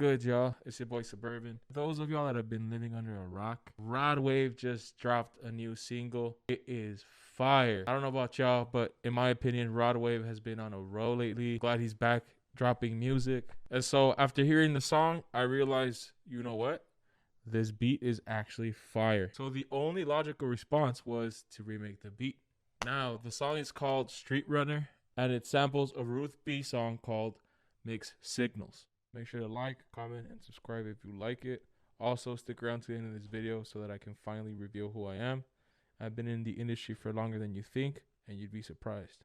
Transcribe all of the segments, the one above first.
good, y'all? It's your boy Suburban. For those of y'all that have been living under a rock, Rod Wave just dropped a new single. It is fire. I don't know about y'all, but in my opinion, Rod Wave has been on a roll lately. Glad he's back dropping music. And so after hearing the song, I realized, you know what? This beat is actually fire. So the only logical response was to remake the beat. Now, the song is called Street Runner, and it samples a Ruth B song called Mixed Signals. Make sure to like, comment, and subscribe if you like it. Also, stick around to the end of this video so that I can finally reveal who I am. I've been in the industry for longer than you think, and you'd be surprised.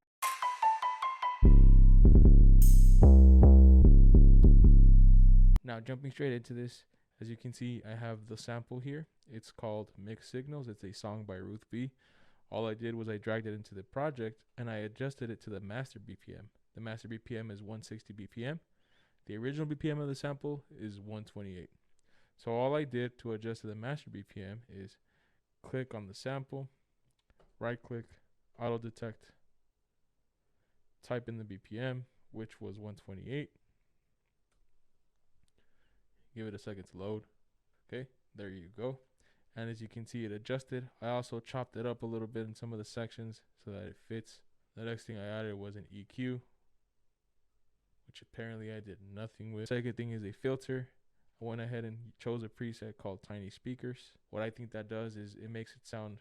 Now, jumping straight into this, as you can see, I have the sample here. It's called Mixed Signals. It's a song by Ruth B. All I did was I dragged it into the project and I adjusted it to the master BPM. The master BPM is 160 BPM. The original BPM of the sample is 128. So all I did to adjust to the master BPM is click on the sample, right click, auto detect, type in the BPM, which was 128. Give it a second to load. Okay, there you go. And as you can see, it adjusted. I also chopped it up a little bit in some of the sections so that it fits. The next thing I added was an EQ, which apparently I did nothing with. Second thing is a filter. I went ahead and chose a preset called Tiny Speakers. What I think that does is it makes it sound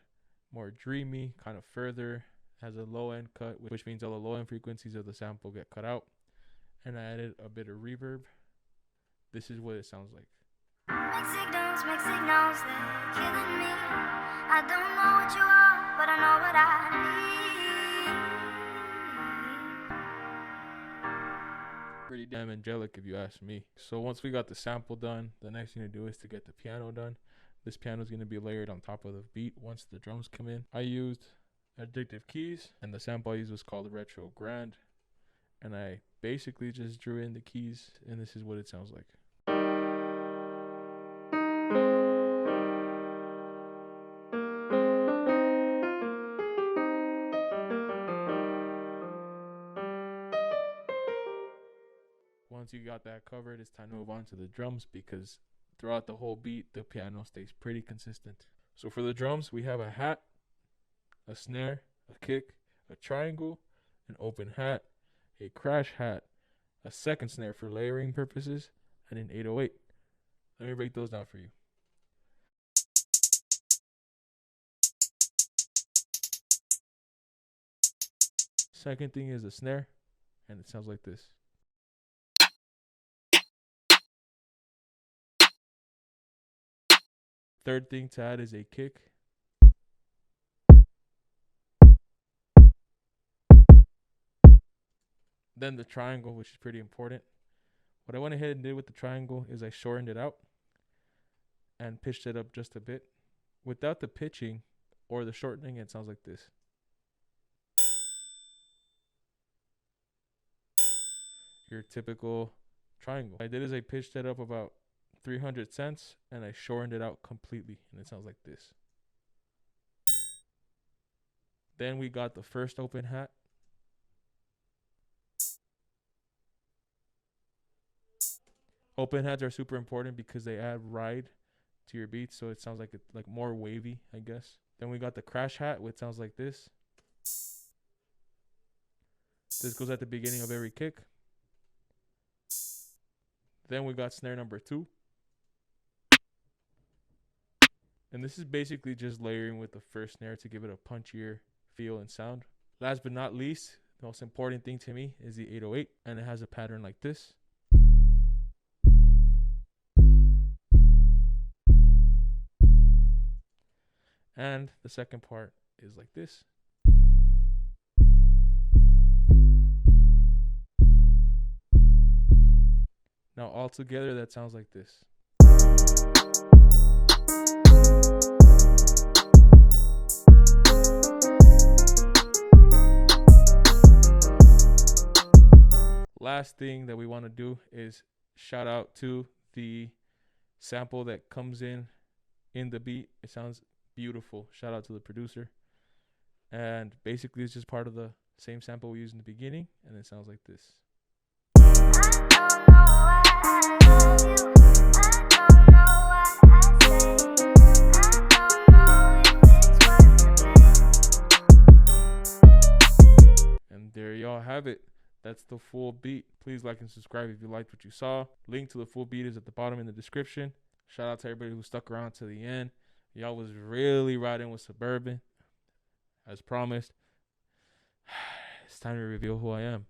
more dreamy, kind of further. Has a low end cut, which means all the low end frequencies of the sample get cut out. And I added a bit of reverb. This is what it sounds like. Make signals, they're killing me. I don't know what you are, but I know what I need. Pretty damn angelic if you ask me. So once we got the sample done, the next thing to do is to get the piano done. This piano is going to be layered on top of the beat once the drums come in. I used Addictive Keys, and the sample I used was called Retro Grand. And I basically just drew in the keys, and this is what it sounds like. Once you got that covered, it's time to move on to the drums because throughout the whole beat, the piano stays pretty consistent. So for the drums, we have a hat, a snare, a kick, a triangle, an open hat, a crash hat, a second snare for layering purposes, and an 808. Let me break those down for you. Second thing is a snare, and it sounds like this. Third thing to add is a kick. Then the triangle, which is pretty important. What I went ahead and did with the triangle is I shortened it out and pitched it up just a bit. Without the pitching or the shortening, it sounds like this. Your typical triangle. What I did is I pitched it up about 300 cents and I shortened it out completely, and it sounds like this. Then we got the first open hat. Open hats are super important because they add ride to your beats, so it sounds like it's like more wavy, I guess. Then we got the crash hat, which sounds like this. This goes at the beginning of every kick. Then we got snare number 2. And this is basically just layering with the first snare to give it a punchier feel and sound. Last but not least, the most important thing to me is the 808, and it has a pattern like this. And the second part is like this. Now all together that sounds like this. Last thing that we want to do is shout out to the sample that comes in the beat. It sounds beautiful. Shout out to the producer. And basically it's just part of the same sample we used in the beginning, and it sounds like this. I don't know why I love you. there y'all have it. That's the full beat. Please like and subscribe if you liked what you saw. Link to the full beat is at the bottom in the description. Shout out to everybody who stuck around to the end. Y'all was really riding with Suburban. As promised, it's time to reveal who I am.